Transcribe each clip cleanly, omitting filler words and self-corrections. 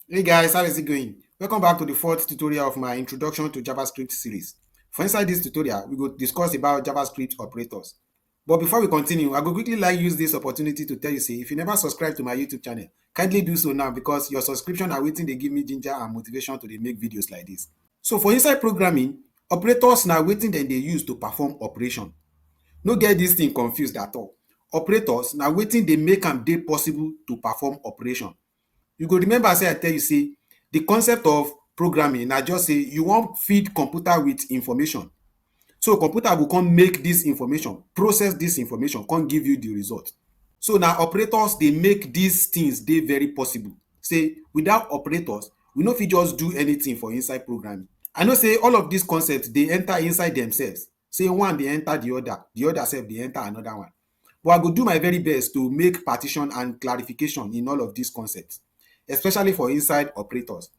Hey guys, how is it going? Welcome back to the fourth tutorial of my Introduction to JavaScript series. For inside this tutorial, we will discuss about JavaScript operators. But before we continue, I go quickly like use this opportunity to tell you, say, if you never subscribe to my YouTube channel, kindly do so now because your subscription are waiting they give me ginger and motivation to dey make videos like this. So for inside programming, operators now waiting then they use to perform operation. No get this thing confused at all. Operators now waiting they make am dey possible to perform operation. You go remember say I tell you say the concept of programming na just say you wan feed computer with information, so computer go come make this information, process this information, come give you the result. So na operators dey make these things dey very possible. Say without operators we no fit just do anything for inside programming. I know say all of these concepts dey enter inside themselves, say one dey enter the other sef dey enter another one, but I go do my very best to make partition and clarification in all of these concepts, especially for inside operators.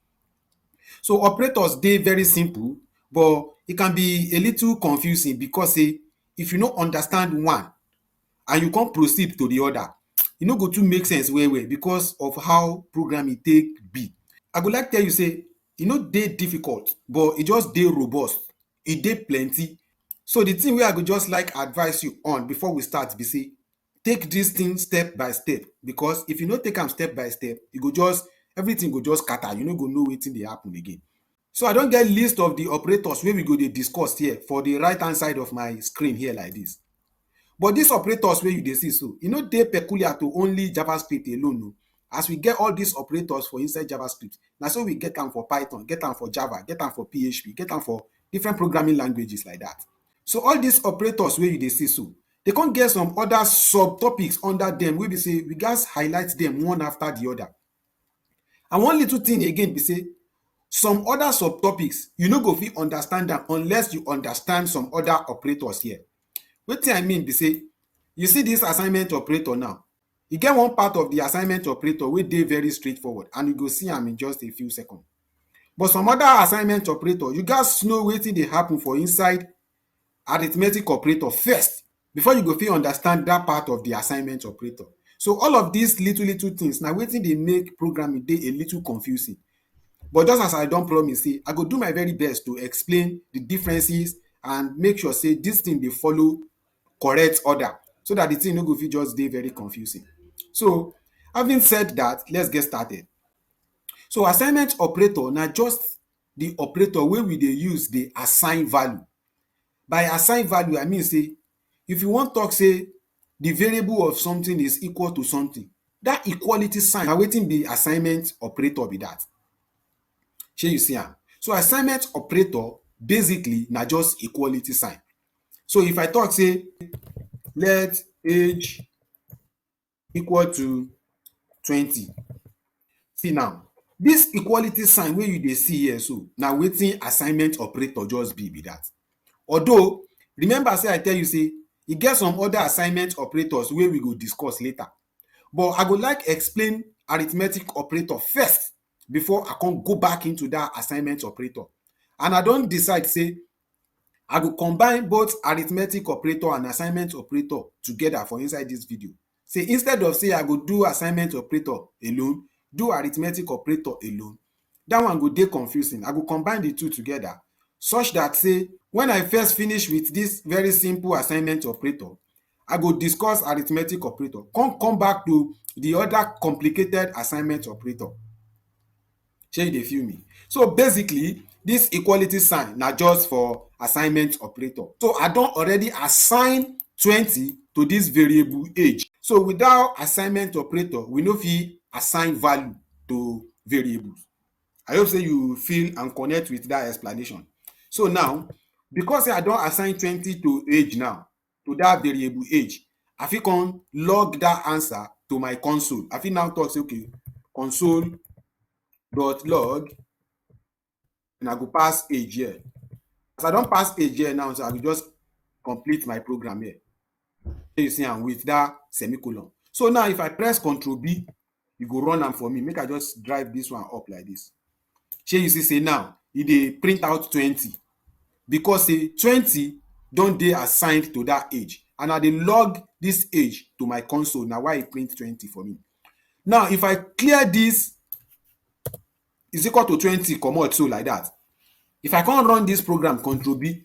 So operators dey very simple, but e can be a little confusing because say if you no understand one and you come proceed to the other, e no go too make sense well well because of how programming take be. I go like tell you say e no dey difficult, but e just dey robust, e dey plenty. So the thing wey I go just like advise you on before we start be say take this thing step by step, because if you no take am step by step, e go just everything go just scatter, you no go know wetin dey happen again. So I don get list of the operators wey we go dey discuss here for the right hand side of my screen here like this. But these operators wey you dey see so, e no dey peculiar to only JavaScript alone o. As we get all these operators for inside JavaScript, na so we get am for Python, get am for Java, get am for PHP, get am for different programming languages like that. So all these operators wey you dey see so, they come get some other subtopics under them wey be say we gats highlight them one after the other. And one little thing again be say some other subtopics you no go fit understand am unless you understand some other operators here. Wetin I mean be say you see this assignment operator now, e get one part of the assignment operator wey dey very straightforward and you go see am in just a few seconds. But some other assignment operator, you gats know wetin dey happen for inside arithmetic operator first before you go fit understand that part of the assignment operator. So all of these little things na wetin dey make programming dey a little confusing. But just as I don promise say I go do my very best to explain the differences and make sure say this thing dey follow correct order so that the thing no go fit just dey very confusing. So having said that, let's get started. So assignment operator na just the operator wey we dey use dey assign value. By assign value, I mean say if you wan talk say the variable of something is equal to something, that equality sign na wetin be assignment operator be that. Shey you see am? So assignment operator basically na just equality sign. So if I talk say let age equal to 20, see now, this equality sign wey you dey see here so na wetin assignment operator just be that. Although remember say I tell you say e get some other assignment operators wey we go discuss later, but I go like explain arithmetic operator first before I come go back into that assignment operator. And I don decide say I go combine both arithmetic operator and assignment operator together for inside this video. Say instead of say I go do assignment operator alone, do arithmetic operator alone, that one go dey confusing. I go combine the two together such that say when I first finish with this very simple assignment operator, I go discuss arithmetic operator, come back to the other complicated assignment operator. Shey you dey feel me? So basically this equality sign na just for assignment operator. So I don already assign 20 to this variable age. So without assignment operator, we no fit assign value to variables. I hope say you feel and connect with that explanation. So now, because say I don assign 20 to age now, to that variable age, I fit come log that answer to my console. I fit now talk say okay, console.log, and I go pass age here. As I don pass age here now, so I go just complete my program here. So you see am with that semicolon. So now if I press Ctrl B, you go run am for me. Make I just drive this one up like this. Shey you see say now e dey print out 20 because say 20 don dey assigned to that age and I dey log this age to my console, na why e print 20 for me. Now if I clear this is equal to 20 comot so like that. If I can't run this program Control B,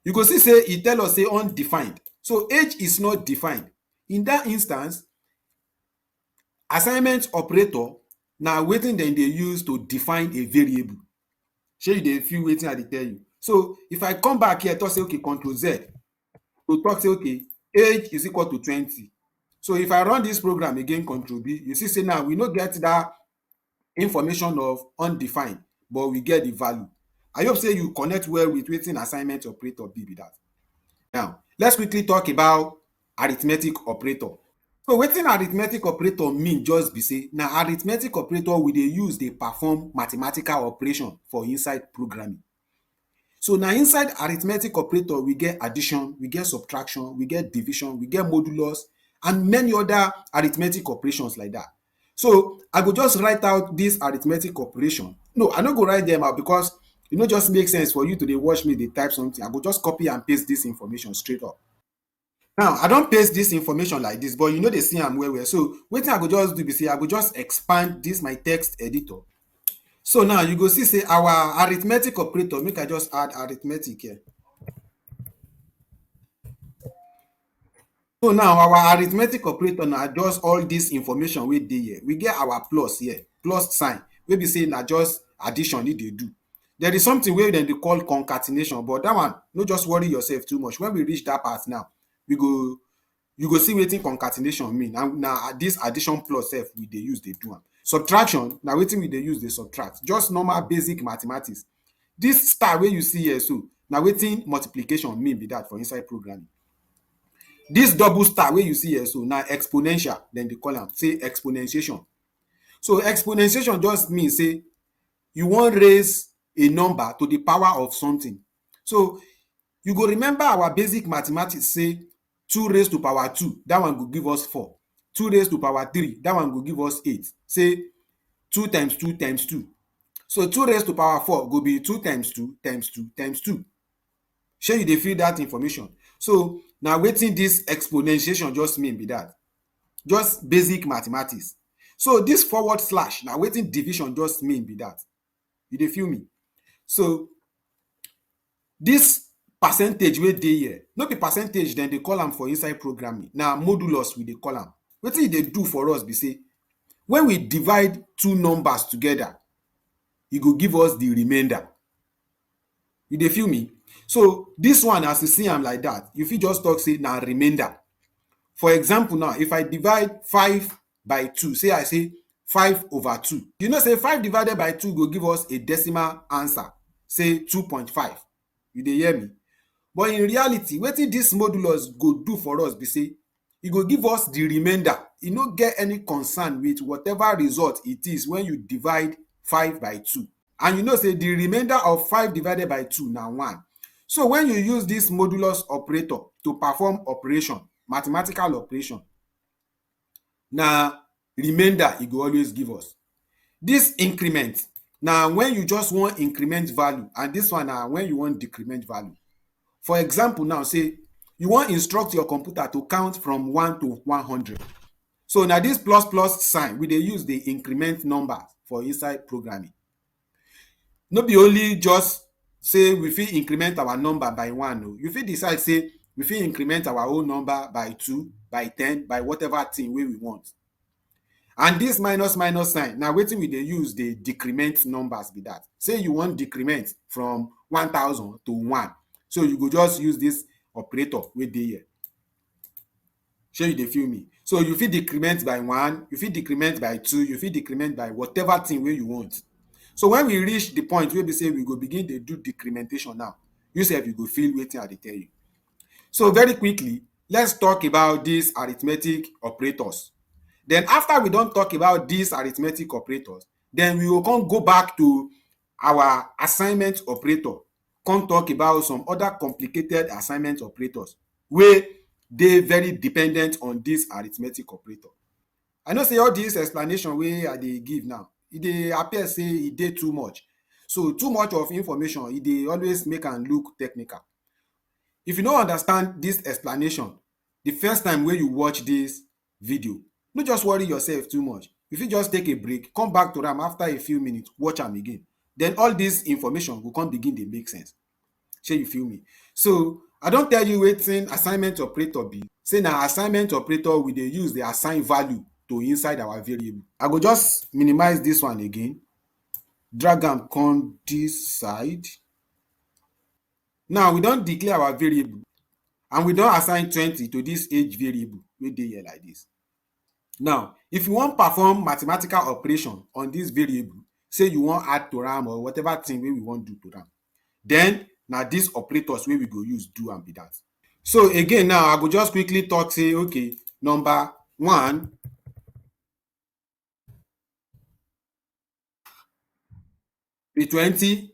you go see say e tell us say undefined. So age is not defined. In that instance, assignment operator na wetin dem dey use to define a variable. Shey you dey feel wetin I dey tell you? So if I come back here talk say okay Control Z to talk say okay age is equal to 20. So if I run this program again Control B, you see say now we no get that information of undefined, but we get the value. I hope say you connect well with wetin assignment operator be that. Now let's quickly talk about arithmetic operator. So wetin arithmetic operator mean just be say na arithmetic operator we dey use dey perform mathematical operation for inside programming. So na inside arithmetic operator we get addition, we get subtraction, we get division, we get modulus and many other arithmetic operations like that. So I go just write out this arithmetic operation. No, I no go write them out because e no just make sense for you to dey watch me dey type something. I go just copy and paste this information straight up. Now I don paste this information like this, but you no dey see am well well. So wetin I go just do be say I go just expand this my text editor. So now you go see say our arithmetic operator, make I just add arithmetic here. So now our arithmetic operator na just all this information wey dey here. We get our plus here, plus sign, wey be say na just addition e dey do. There is something wey dem dey call concatenation, but that one no just worry yourself too much. When we reach that part now, you go see wetin concatenation mean, and na this addition plus sef we dey use dey do am. Subtraction na wetin we dey use dey subtract, just normal basic mathematics. This star wey you see here so na wetin multiplication mean be that for inside programming. This double star wey you see here so na exponential dem dey call am, say exponentiation. So exponentiation just mean say you wan raise a number to the power of something. So you go remember our basic mathematics say 2 raised to power 2, that one go give us 4. 2 raised to power 3, that one go give us 8. Say 2 times 2 times 2. So 2 raised to power 4 go be 2 times 2 times 2 times 2. Shey you dey feel that information? So na wetin this exponentiation just mean be that. Just basic mathematics. So this forward slash na wetin division just mean be that. You dey feel me? So this percentage wey dey here, no be percentage dem dey call am for inside programming, na modulus we dey call am. Wetin e dey do for us be say when we divide two numbers together, e go give us the remainder. You dey feel me? So this one, as you see am like that, you fit just talk say na remainder. For example now, if I divide 5 by 2, say I say 5 over 2. You know say 5 divided by 2 go give us a decimal answer, say 2.5. You dey hear me? But in reality, wetin this modulus go do for us be say e go give us the remainder. E no get any concern with whatever result it is when you divide 5 by 2. And you know say the remainder of 5 divided by 2 na 1. So when you use this modulus operator to perform operation, mathematical operation, na remainder e go always give us. This increment na when you just wan increment value, and this one na when you wan decrement value. For example now, say you wan instruct your computer to count from 1 to 100. So na this plus plus sign we dey use dey increment numbers for inside programming. No be only just say we fit increment our number by 1. No, you fit decide say we fit increment our own number by 2, by 10, by whatever thing wey we want. And this minus minus sign na wetin we dey use dey decrement numbers be that. Say you wan decrement from 1000 to 1, so you go just use this operator wey dey here. Shey you dey feel me? So you fit decrement by 1, you fit decrement by 2, you fit decrement by whatever thing wey you want. So when we reach the point wey be say we go begin dey do decrementation now, you sef you go feel wetin I dey tell you. So very quickly, let's talk about these arithmetic operators. Then after we don talk about these arithmetic operators, then we go come go back to our assignment operator, come talk about some other complicated assignment operators wey dey very dependent on this arithmetic operator. I know say all this explanation wey I dey give now, e dey appear say e dey too much. So too much of information, e dey always make am look technical. If you no understand this explanation the first time wey you watch this video, no just worry yourself too much. you fit just take a break, come back to am after a few minutes, watch am again. Then all dis information go come begin dey make sense. Shey you feel me? So I don tell you wetin assignment operator be. Say na assignment operator we dey use dey assign value to inside our variable. I go just minimize dis one again, drag am come dis side. Now we don declare our variable and we don assign 20 to dis age variable wey dey here like dis. Now if you wan perform mathematical operation on dis variable, say you wan add to am or whatever thing wey we wan do to am, then na dis operators wey we go use do am be dat. So again now I go just quickly talk say okay, number 1 be 20.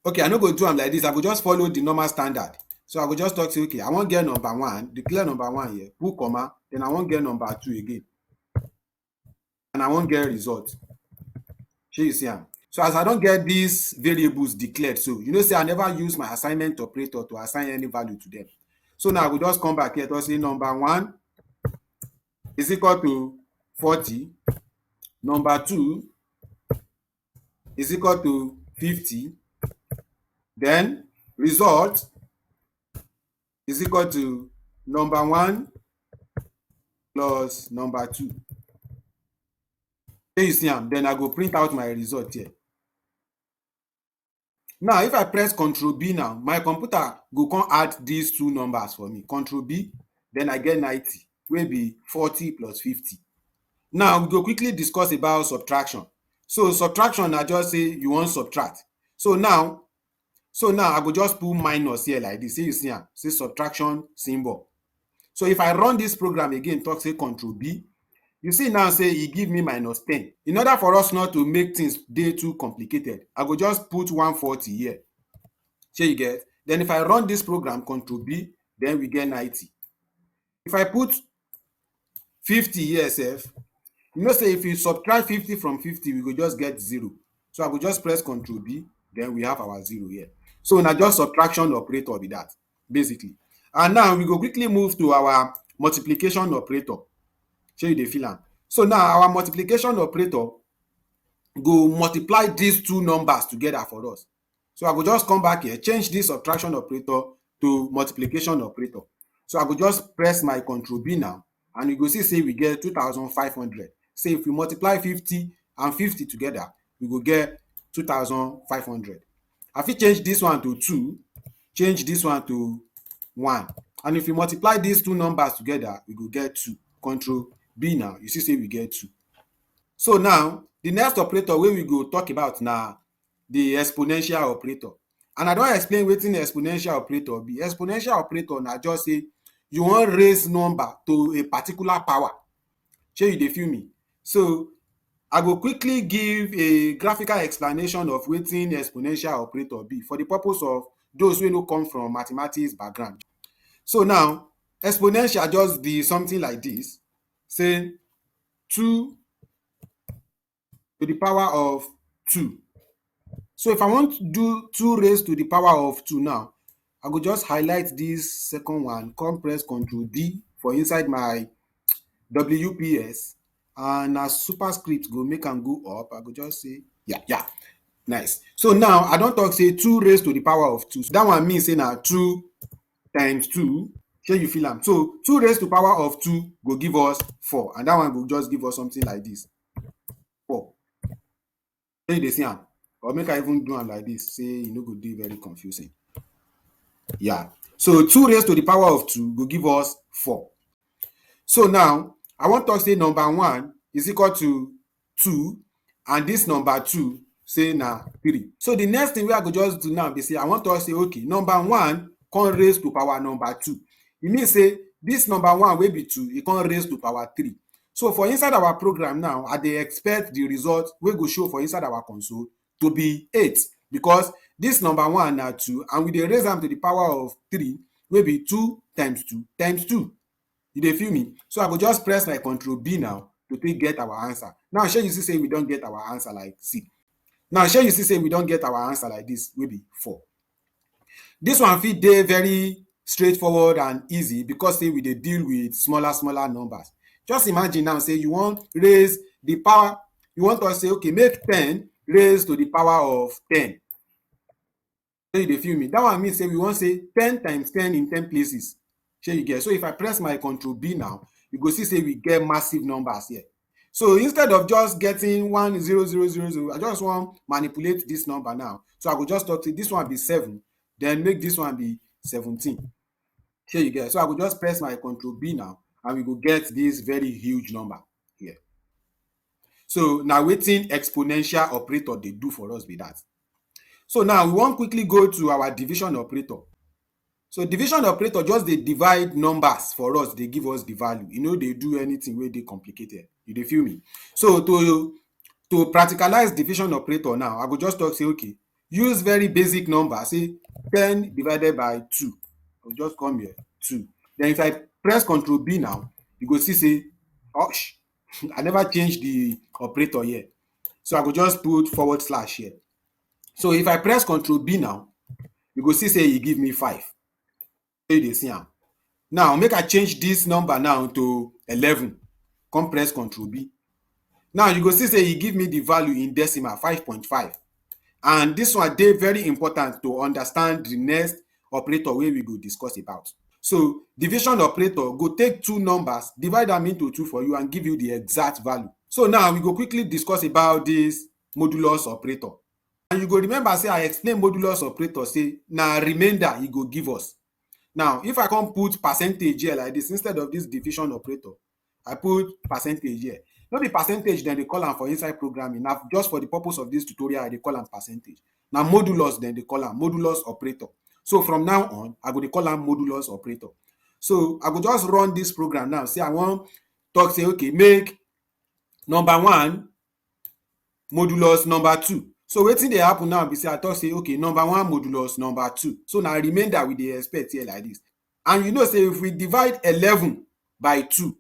Okay, I no go do am like dis, I go just follow the normal standard. So I go just talk say okay, I wan get number 1, declare number 1 here, put comma, then I wan get number 2 again, and I wan get result. Shey you see am? So as I don get dis variables declared, so you know say I never use my assignment operator to assign any value to them. So now I go just come back here to say number 1 is equal to 40, number 2 is equal to 50, then result is equal to number 1 plus number 2. Shey you see am? Then I go print out my result here. Now if I press Ctrl B now, my computer go come add these two numbers for me. Ctrl B, then I get 90 wey be 40 plus 50. Now we go quickly discuss about subtraction. So subtraction na just say you wan subtract. So now I go just put minus here like dis. Say you see am, say subtraction symbol. So if I run dis program again, talk say Ctrl B, you see now say e give me minus 10. In order for us not to make things dey too complicated, I go just put 140 here. Shey you get? Then if I run dis program, Ctrl B, then we get 90. If I put 50 here sef, you know say if you subtract 50 from 50, we go just get 0. So I go just press Ctrl B, then we have our 0 here. So na just subtraction operator be that, basically. And now we go quickly move to our multiplication operator. Shey you dey feel am? So now our multiplication operator go multiply these two numbers together for us. So I go just come back here, change this subtraction operator to multiplication operator. So I go just press my Ctrl B now, and you go see say we get 2500. Say if we multiply 50 and 50 together, we go get 2500. I fit change this one to 2, change this one to 1. And if we multiply these two numbers together, we go get 2. Ctrl B now, you see say we get 2. So now the next operator wey we go talk about na the exponential operator. And I don explain wetin exponential operator be. Exponential operator na just say you wan raise number to a particular power. Shey you dey feel me? So I go quickly give a graphical explanation of wetin exponential operator be for the purpose of those wey no come from mathematics background. So now exponential just be something like this, say 2 to the power of 2. So if I want to do 2 raised to the power of 2 now, I go just highlight this second one, come press Ctrl D for inside my WPS, and as superscript go make am go up. I go just say yeah, nice. So now I don talk say 2 raised to the power of 2. So that one mean say na 2 times 2. Shey you feel am? So 2 raised to power of 2 go give us 4, and that one go just give us something like this, 4. Shey you dey see am? Or make I even do am like this, say e no go dey very confusing. Yeah. So 2 raised to the power of 2 go give us 4. So now I wan talk say number 1 is equal to 2, and this number 2 say na 3. So the next thing wey I go just do now be say I wan talk say okay, number 1 come raise to power number 2. E mean say this number 1 wey be 2, e come raise to power 3. So for inside our program now, I dey expect the result wey go show for inside our console to be 8, because this number 1 na 2 and we dey raise am to the power of 3 wey be 2 times 2 times 2. You dey feel me? So I go just press my Ctrl B now to take get our answer. Now shey you see say we don get our answer like see. Now shey you see say we don get our answer like this wey be 4. This one fit dey very straightforward and easy because say we dey deal with smaller numbers. Just imagine now, say you want raise the power, you want to say, okay, make 10 raised to the power of 10. So you dey feel me? That one mean say we wan say 10 times 10 in 10 places. Shey you get? So if I press my Control B now, you go see say we get massive numbers here. So instead of just getting 10000, I just wan manipulate this number now. So I go just talk say this one be 7, then make this one be 17. Shey you get? So I go just press my Control B now, and we go get this very huge number here. So na wetin exponential operator dey do for us be that. So now we wan quickly go to our division operator. So division operator just dey divide numbers for us, dey give us the value. E no dey do anything wey dey complicated. You dey feel me? So to practicalize division operator now, I go just talk say, okay, use very basic number, say 10 divided by 2. I go just come here, 2. Then if I press Control B now, you go see say, osh, I never change the operator here. So I go just put forward slash here. So if I press Control B now, you go see say e give me 5. So you dey see am. Now make I change this number now to 11. Come press Control B. Now you go see say e give me the value in decimal 5.5. And this one dey very important to understand the next operator wey we go discuss about. So division operator go take two numbers, divide am into 2 for you, and give you the exact value. So now we go quickly discuss about this modulus operator. And you go remember say I explain modulus operator say na remainder e go give us. Now if I come put percentage here like this instead of this division operator, I put percentage here. No be percentage dem dey call am for inside programming. Na just for the purpose of this tutorial I dey call am percentage. Na modulus dem dey call am, modulus operator. So from now on, I go dey call am modulus operator. So I go just run this program now. Say I wan talk say, okay, make number 1 modulus number 2. So wetin dey happen now be say I talk say, okay, number 1 modulus number 2. So na remainder we dey expect here like this. And you know say if we divide 11 by 2,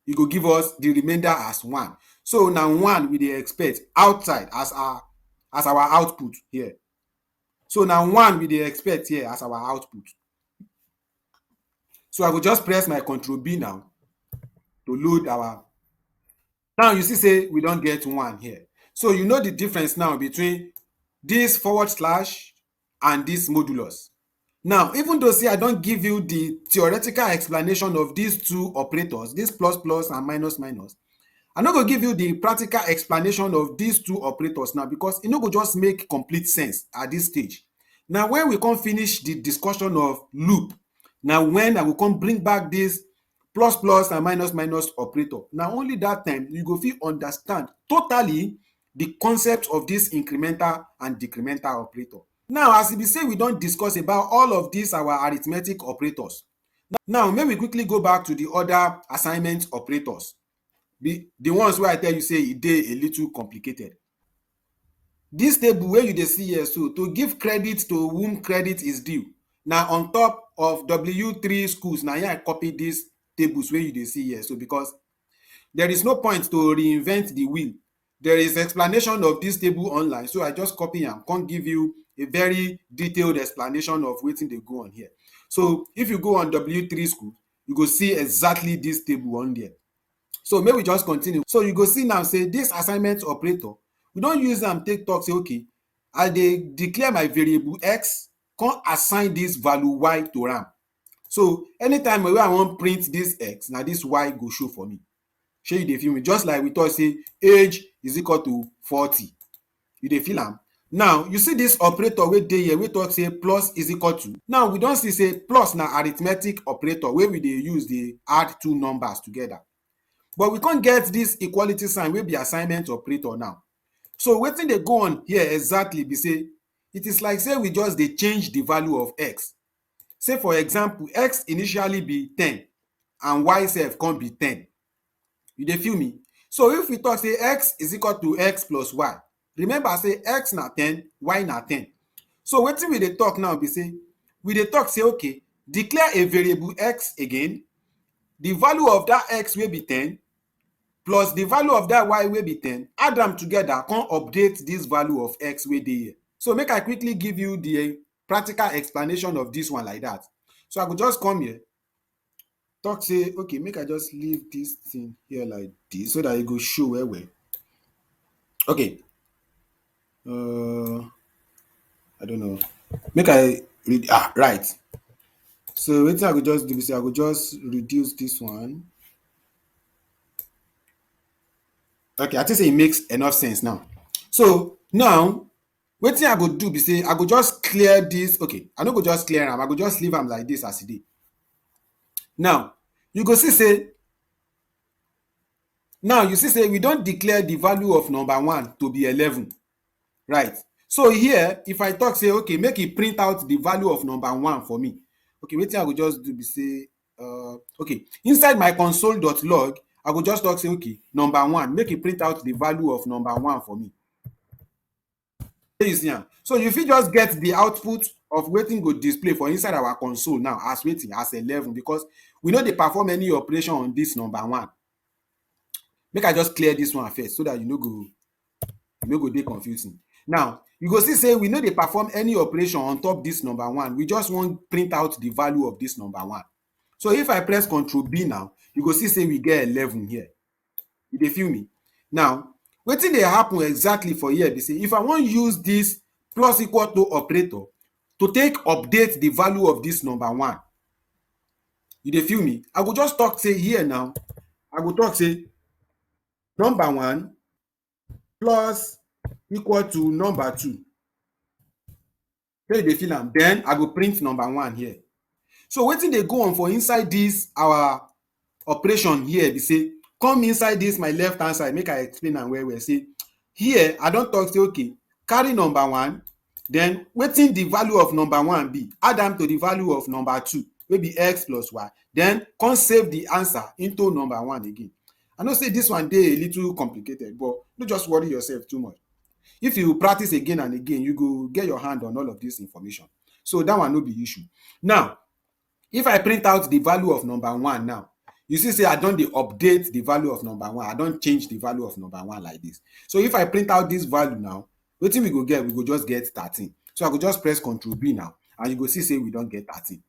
e go give us the remainder as 1. So na 1 we dey expect outside as our output here. So na 1 we dey expect here as our output. So I go just press my Control B now to load our. Now you see say we don get 1 here. So you know the difference now between this forward slash and this modulus. Now, even though say I don give you the theoretical explanation of these two operators, this plus plus and minus minus, I no go give you the practical explanation of these two operators now because e no go just make complete sense at this stage. Now, when we come finish the discussion of loop, na when I go come bring back this plus plus and minus minus operator. Na only that time you go fit understand totally the concept of this incremental and decremental operator. Now, as e be say we don discuss about all of these our arithmetic operators. Now, make we quickly go back to the other assignment operators. The ones wey I tell you say e dey a little complicated. This table wey you dey see here, so to give credit to whom credit is due, na on top of W3 schools na here I copy these tables wey you dey see here. So because there is no point to reinvent the wheel. There is explanation of this table online, so I just copy am, come give you a very detailed explanation of wetin dey go on here. So if you go on W3 school, you go see exactly this table on there. So make we just continue. So you go see now say this assignment operator, we don use am take talk say, okay, I dey declare my variable x, come assign this value y to am. So anytime wey I wan print this x, na this y go show for me. Shey you dey feel me? Just like we talk say age is equal to 40. You dey feel am? Now you see this operator wey dey here wey talk say plus is equal to. Now we don see say plus na arithmetic operator wey we dey use dey add two numbers together. But we can't get this equality sign wey be assignment operator now. So wetin dey go on here exactly be say it is like say we just dey change the value of x. Say for example, x initially be 10 and y sef come be 10. You dey feel me? So if we talk say x is equal to x plus y, remember say x na 10, y na 10. So wetin we dey talk now be say we dey talk say, okay, declare a variable x again, the value of that x wey be 10 plus the value of that y wey be 10, add am together, come update this value of x wey dey here. So make I quickly give you the practical explanation of this one like that. So I go just come here, talk say okay, make I just leave this thing here like this so that it go show well. Okay. I don't know. Make I read right. So wetin I go just do be say I go just reduce this one. Okay, I think say it makes enough sense now. So now wetin I go do be say I go just clear this. Okay, I no go just clear am, I go just leave am like this as e dey. Now you go see say we don declare the value of number one to be 11, right? So here if I talk say okay, make e print out the value of number one for me. Okay, wetin I go just do be say okay, inside my console.log I go just talk say okay, number one, make e print out the value of number one for me. Shey you see am? So you fit just get the output of wetin go display for inside our console now as wetin? As 11, because we no dey perform any operation on this number one. Make I just clear this one first so that you no go dey confusing. Now you go see say we no dey perform any operation on top this number one, we just wan print out the value of this number one. So if I press Ctrl B now, you go see say we get 11 here. You dey feel me? Now wetin dey happen exactly for here be say if I wan use this plus equal to operator to take update the value of this number one, you dey feel me? I go just talk say here now, I go talk say number one plus equal to number two. Shey you dey feel am? Then I go print number one here. So wetin dey go on for inside this our operation here be say, come inside this my left hand side, make I explain am well. Say here I don talk say okay, carry number one, then wetin the value of number one be, add am to the value of number two wey be x plus y, then come save the answer into number one again. I know say this one dey a little complicated, but no just worry yourself too much. If you practice again and again, you go get your hand on all of this information. So that one no be issue. Now if I print out the value of number one now, you see say I don dey update the value of number one, I don change the value of number one like this. So if I print out this value now, wetin we go get? We go just get 13. So I go just press Ctrl B now and you go see say we don get 13.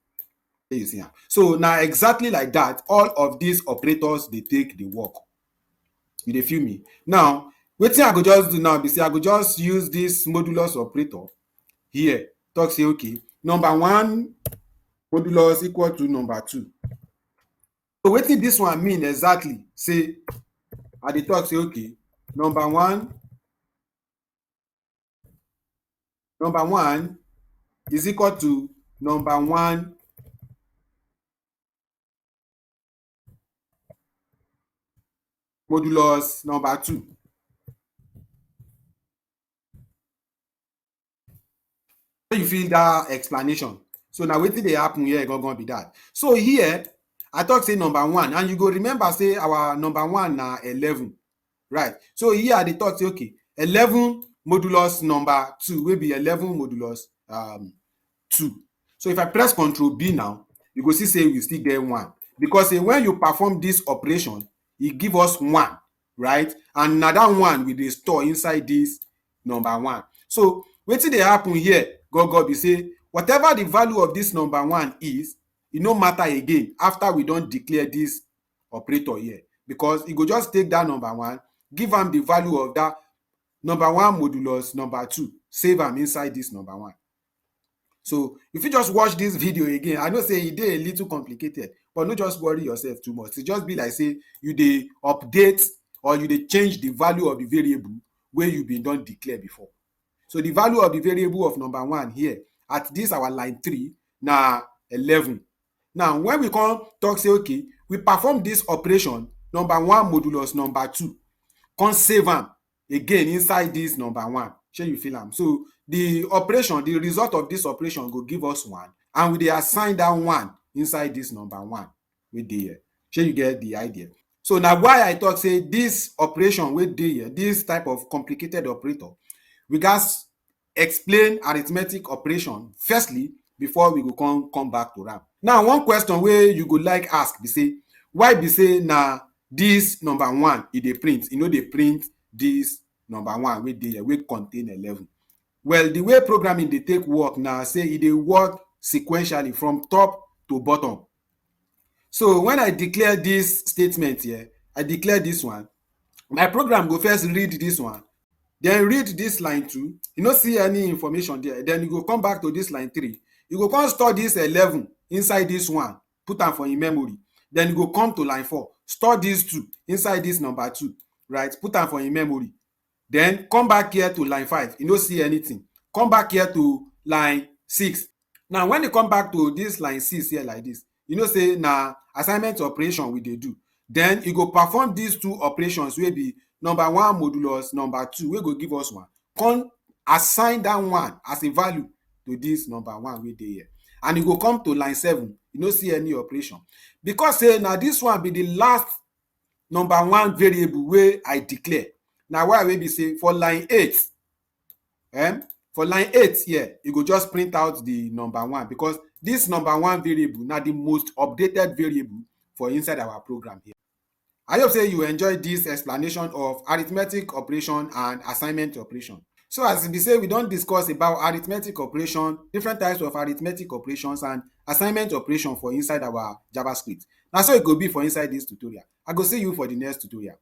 Shey you see am? So na exactly like that all of these operators dey take dey work. You dey feel me? Now wetin I go just do now be say I go just use this modulus operator here, talk say okay, number one modulus equal to number two. So wetin this one mean exactly? Say I dey talk say okay, number one is equal to number one modulus number two. So you feel that explanation? So na wetin dey happen here gangan be that. So here I talk say number one, and you go remember say our number one na 11, right? So here I dey talk say okay, 11 modulus number two wey be 11 modulus 2. So if I press Ctrl B now, you go see say we still get 1, because when you perform this operation, e give us 1, right? And na that 1 we dey store inside this number one. So wetin dey happen here be say whatever the value of this number one is, e no matter again after we don declare this operator here, because e go just take that number one, give am the value of that number one modulus number two, save am inside this number one. So if you just watch this video again, I know say e dey a little complicated, but no just worry yourself too much. It just be like say you dey update or you dey change the value of the variable wey you bin don declare before. So the value of the variable of number one here at this our line 3 na 11. Now when we come talk say okay, we perform this operation number one modulus number two, come save am again inside this number one. Shey you feel am? So the operation, the result of this operation go give us 1, and we dey assign that 1 inside this number one wey dey here. Shey you get the idea? So na why I talk say this operation wey dey here, this type of complicated operator, we gats explain arithmetic operation firstly before we go come back to am. Now one question wey you go like ask be say, why be say na this number one e dey print, e no dey print this number one wey dey here wey contain 11? Well, the way programming dey take work na say e dey work sequentially from top to bottom. So when I declare this statement here, I declare this one, my program go first read this one, then read this line 2, you no see any information there, then you go come back to this line 3, you go come store this 11 inside this one, put am for im memory, then you go come to line 4, store this 2 inside this number 2, right, put am for im memory, then come back here to line 5, you no see anything, come back here to line 6. Now when you come back to this line 6 here like this, you know say na assignment operation we dey do, then you go perform these two operations wey be number 1 modulus number 2 wey go give us 1, come assign that one as a value to this number 1 wey dey here, and you go come to line 7, you no see any operation, because say na this one be the last number 1 variable wey I declare. Na why wey be say for line 8, for line 8 here, you go just print out the number 1, because this number 1 variable na the most updated variable for inside our program here. I hope say you enjoy this explanation of arithmetic operation and assignment operation. So as e be say we don discuss about arithmetic operation, different types of arithmetic operations and assignment operation for inside our JavaScript. Na so e go be for inside this tutorial. I go see you for the next tutorial.